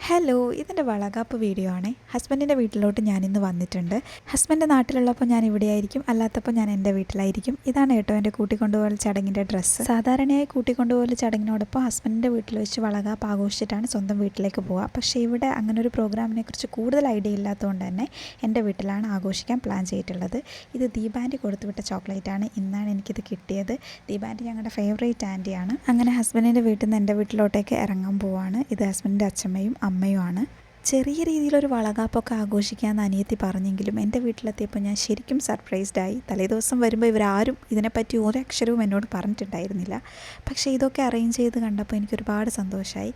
Hello, ഇതിൻ്റെ Valakappu video ആണ്. ഹസ്ബൻഡിൻ്റെ വീട്ടിലോട്ട് ഞാനിന്ന് വന്നിട്ടുണ്ട്. ഹസ്ബൻഡ് നാട്ടിലുള്ളപ്പോൾ ഞാൻ ഇവിടെയായിരിക്കും, അല്ലാത്തപ്പോൾ ഞാൻ എൻ്റെ വീട്ടിലായിരിക്കും. ഇതാണ് കേട്ടോ എൻ്റെ കൂട്ടിക്കൊണ്ടുപോകൽ ചടങ്ങിൻ്റെ ഡ്രസ്സ്. സാധാരണയായി കൂട്ടിക്കൊണ്ടുപോകൽ ചടങ്ങിനോടൊപ്പം ഹസ്ബൻഡിൻ്റെ വീട്ടിൽ വെച്ച് വളകാപ്പ് ആഘോഷിച്ചിട്ടാണ് സ്വന്തം വീട്ടിലേക്ക് പോവുക. പക്ഷേ ഇവിടെ അങ്ങനെ ഒരു പ്രോഗ്രാമിനെ കുറിച്ച് കൂടുതൽ ഐഡിയ ഇല്ലാത്തതുകൊണ്ട് തന്നെ എൻ്റെ വീട്ടിലാണ് ആഘോഷിക്കാൻ പ്ലാൻ ചെയ്തിട്ടുള്ളത്. ഇത് ദീപാൻറ്റി കൊടുത്തുവിട്ട ചോക്ലേറ്റാണ്. ഇന്നാണ് എനിക്കിത് കിട്ടിയത്. ദീപാൻറ്റി ഞങ്ങളുടെ ഫേവറേറ്റ് ആൻറ്റിയാണ്. അങ്ങനെ ഹസ്ബൻഡിൻ്റെ വീട്ടിൽ നിന്ന് എൻ്റെ വീട്ടിലോട്ടേക്ക് ഇറങ്ങാൻ പോവാണ്. ഇത് ഹസ്ബൻഡിൻ്റെ അച്ഛമ്മയും അമ്മയുമാണ്. ചെറിയ രീതിയിലൊരു വളകാപ്പൊക്കെ ആഘോഷിക്കാമെന്ന് അനിയത്തി പറഞ്ഞെങ്കിലും എൻ്റെ വീട്ടിലെത്തിയപ്പോൾ ഞാൻ ശരിക്കും സർപ്രൈസ്ഡായി. തലേദിവസം വരുമ്പോൾ ഇവരാരും ഇതിനെപ്പറ്റി ഒരക്ഷരവും എന്നോട് പറഞ്ഞിട്ടുണ്ടായിരുന്നില്ല. പക്ഷേ ഇതൊക്കെ അറേഞ്ച് ചെയ്ത് കണ്ടപ്പോൾ എനിക്കൊരുപാട് സന്തോഷമായി.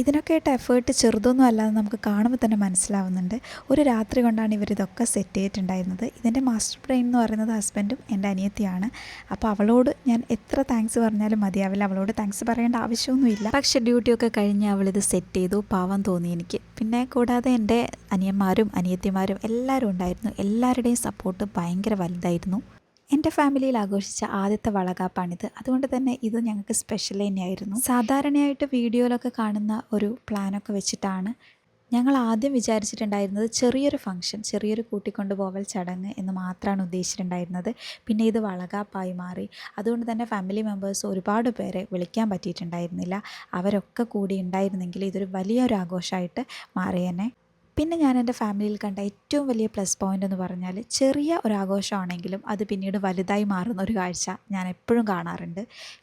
ഇതിനൊക്കെയായിട്ട് എഫേർട്ട് ചെറുതൊന്നും അല്ലാതെ നമുക്ക് കാണുമ്പോൾ തന്നെ മനസ്സിലാവുന്നുണ്ട്. ഒരു രാത്രി കൊണ്ടാണ് ഇവരിതൊക്കെ സെറ്റ് ചെയ്തിട്ടുണ്ടായിരുന്നത്. ഇതിൻ്റെ മാസ്റ്റർ ബ്രെയിൻ എന്ന് പറയുന്നത് ഹസ്ബൻഡും എൻ്റെ അനിയത്തിയാണ്. അപ്പോൾ അവളോട് ഞാൻ എത്ര താങ്ക്സ് പറഞ്ഞാലും മതിയാവില്ല. അവളോട് താങ്ക്സ് പറയേണ്ട ആവശ്യമൊന്നുമില്ല. പക്ഷേ ഡ്യൂട്ടിയൊക്കെ കഴിഞ്ഞ് അവളിത് സെറ്റ് ചെയ്തു. പാവം തോന്നി എനിക്ക്. പിന്നെ കൂടാതെ എൻ്റെ അനിയന്മാരും അനിയത്തിമാരും എല്ലാവരും ഉണ്ടായിരുന്നു. എല്ലാവരുടെയും സപ്പോർട്ട് ഭയങ്കര വലുതായിരുന്നു. എൻ്റെ ഫാമിലിയിൽ ആഘോഷിച്ച ആദ്യത്തെ വളകാപ്പാണിത്. അതുകൊണ്ട് തന്നെ ഇത് ഞങ്ങൾക്ക് സ്പെഷ്യൽ തന്നെയായിരുന്നു. സാധാരണയായിട്ട് വീഡിയോയിലൊക്കെ കാണുന്ന ഒരു പ്ലാനൊക്കെ വെച്ചിട്ടാണ് ഞങ്ങൾ ആദ്യം വിചാരിച്ചിട്ടുണ്ടായിരുന്നത് ചെറിയൊരു ഫംഗ്ഷൻ, ചെറിയൊരു കൂട്ടിക്കൊണ്ടുപോകൽ ചടങ്ങ് എന്ന് മാത്രമാണ് ഉദ്ദേശിച്ചിട്ടുണ്ടായിരുന്നത്. പിന്നെ ഇത് വളകാപ്പായി മാറി. അതുകൊണ്ട് തന്നെ ഫാമിലി മെമ്പേഴ്സ് ഒരുപാട് പേരെ വിളിക്കാൻ പറ്റിയിട്ടുണ്ടായിരുന്നില്ല. അവരൊക്കെ കൂടി ഉണ്ടായിരുന്നെങ്കിൽ ഇതൊരു വലിയൊരു ആഘോഷമായിട്ട് മാറിയേനെ. പിന്നെ ഞാൻ എൻ്റെ ഫാമിലിയിൽ കണ്ട ഏറ്റവും വലിയ പ്ലസ് പോയിൻ്റ് എന്ന് പറഞ്ഞാൽ ചെറിയ ഒരാഘോഷമാണെങ്കിലും അത് പിന്നീട് വലുതായി മാറുന്ന ഒരു കാഴ്ച ഞാൻ എപ്പോഴും കാണാറുണ്ട്.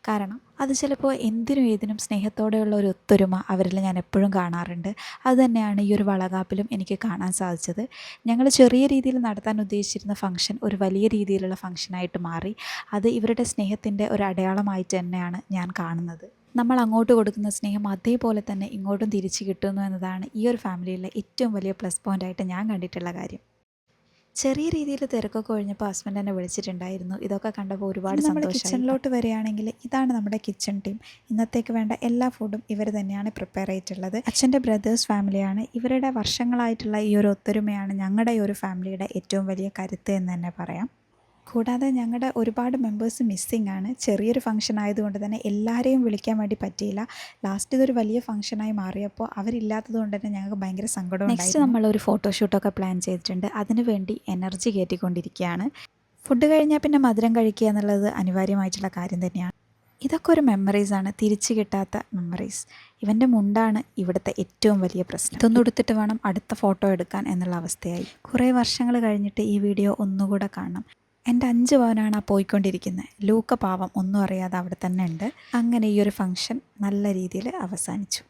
കാരണം അത് ചിലപ്പോൾ എന്തിനും ഏതിനും സ്നേഹത്തോടെയുള്ള ഒരു ഒത്തൊരുമ അവരിൽ ഞാൻ എപ്പോഴും കാണാറുണ്ട്. അതുതന്നെയാണ് ഈ ഒരു വളകാപ്പിലും എനിക്ക് കാണാൻ സാധിച്ചത്. ഞങ്ങൾ ചെറിയ രീതിയിൽ നടത്താൻ ഉദ്ദേശിച്ചിരുന്ന ഫംഗ്ഷൻ ഒരു വലിയ രീതിയിലുള്ള ഫംഗ്ഷനായിട്ട് മാറി. അത് ഇവരുടെ സ്നേഹത്തിൻ്റെ ഒരു അടയാളമായിട്ട് തന്നെയാണ് ഞാൻ കാണുന്നത്. നമ്മൾ അങ്ങോട്ട് കൊടുക്കുന്ന സ്നേഹം അതേപോലെ തന്നെ ഇങ്ങോട്ടും തിരിച്ചു കിട്ടുന്നു എന്നതാണ് ഈ ഒരു ഫാമിലിയിലെ ഏറ്റവും വലിയ പ്ലസ് പോയിൻ്റായിട്ട് ഞാൻ കണ്ടിട്ടുള്ള കാര്യം. ചെറിയ രീതിയിൽ തിരക്കൊക്കെ ഒഴിഞ്ഞപ്പോൾ ഹസ്ബൻഡ് എന്നെ വിളിച്ചിട്ടുണ്ടായിരുന്നു. ഇതൊക്കെ കണ്ടപ്പോൾ ഒരുപാട് സന്തോഷമായി. കിച്ചണിലോട്ട് വരികയാണെങ്കിൽ ഇതാണ് നമ്മുടെ കിച്ചൺ ടീം. ഇന്നത്തേക്ക് വേണ്ട എല്ലാ ഫുഡും ഇവർ തന്നെയാണ് പ്രിപ്പയർ ചെയ്തിട്ടുള്ളത്. അച്ഛൻ്റെ ബ്രദേഴ്സ് ഫാമിലിയാണ്. ഇവരുടെ വർഷങ്ങളായിട്ടുള്ള ഈ ഒരു ഒത്തൊരുമയാണ് ഞങ്ങളുടെ ഈ ഒരു ഫാമിലിയുടെ ഏറ്റവും വലിയ കരുത്ത് എന്ന് തന്നെ പറയാം. കൂടാതെ ഞങ്ങളുടെ ഒരുപാട് മെമ്പേഴ്സ് മിസ്സിംഗ് ആണ്. ചെറിയൊരു ഫംഗ്ഷൻ ആയതുകൊണ്ട് തന്നെ എല്ലാവരെയും വിളിക്കാൻ വേണ്ടി പറ്റിയില്ല. ലാസ്റ്റ് ഇതൊരു വലിയ ഫംഗ്ഷനായി മാറിയപ്പോൾ അവരില്ലാത്തത് കൊണ്ട് തന്നെ ഞങ്ങൾക്ക് ഭയങ്കര സങ്കടം. നെക്സ്റ്റ് നമ്മളൊരു ഫോട്ടോഷൂട്ടൊക്കെ പ്ലാൻ ചെയ്തിട്ടുണ്ട്. അതിനു വേണ്ടി എനർജി കയറ്റിക്കൊണ്ടിരിക്കുകയാണ്. ഫുഡ് കഴിഞ്ഞാൽ പിന്നെ മധുരം കഴിക്കുക എന്നുള്ളത് അനിവാര്യമായിട്ടുള്ള കാര്യം തന്നെയാണ്. ഇതൊക്കെ ഒരു മെമ്മറീസാണ്, തിരിച്ചു കിട്ടാത്ത മെമ്മറീസ്. ഇവൻ്റെ മുണ്ടാണ് ഇവിടുത്തെ ഏറ്റവും വലിയ പ്രശ്നം. ഇതൊന്നും എടുത്തിട്ട് വേണം അടുത്ത ഫോട്ടോ എടുക്കാൻ എന്നുള്ള അവസ്ഥയായി. കുറേ വർഷങ്ങൾ കഴിഞ്ഞിട്ട് ഈ വീഡിയോ ഒന്നുകൂടെ കാണണം. എൻ്റെ 5 പവനാണ് ആ പോയിക്കൊണ്ടിരിക്കുന്നത്. ലൂക്ക പാവം ഒന്നും അറിയാതെ അവിടെ തന്നെ ഉണ്ട്. അങ്ങനെ ഈ ഒരു ഫംഗ്ഷൻ നല്ല രീതിയിൽ അവസാനിച്ചു.